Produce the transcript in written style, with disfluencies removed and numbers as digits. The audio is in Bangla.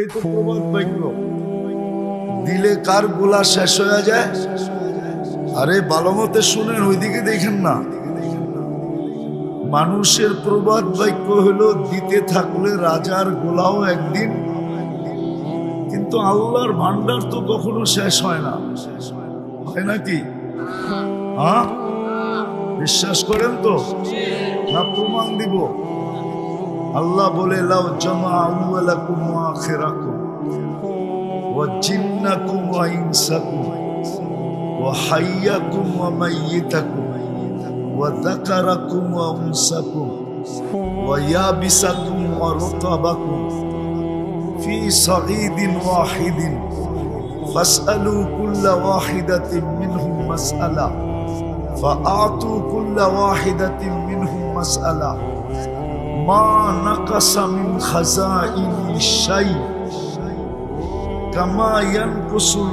এই তো প্রবাদ বাক্য দিলে কার গোলা শেষ হয়ে যায়। আরে ভালো মতে শুনেন, ওইদিকে দেখেন না। মানুষের প্রবাদ বাক্য হলো দিতে থাকলে রাজার গোলাও একদিন, কিন্তু আল্লাহর ভান্ডার তো কখনো শেষ হয় না, হয় নাকি? হ্যাঁ, বিশ্বাস করেন তো না প্রমাণ দিব? আল্লাহ বলে লাউ জামা আউয়ালাকুম ওয়া আখিরাকুম ওয়া জিন্নাকুম ওয়া ইনসাকুম ওয়া হাইয়াকুম ওয়া মাইয়িতাকুম ওয়া যাকারাকুম ওয়া উনসাকুম ওয়া ইয়াবিসাকুম ওয়া রুতাবাকুম ফি সাঈদিন ওয়াহিদিন ফাসআলু কুল্লা ওয়াহিদাতিন মিনহুম মাসআলা ফাআতু কুল্লা ওয়াহিদাতিন মিনহুম মাসআলা মা নাকাসা মিন খাযাইনি শাই কামা ইয়ানকুসুল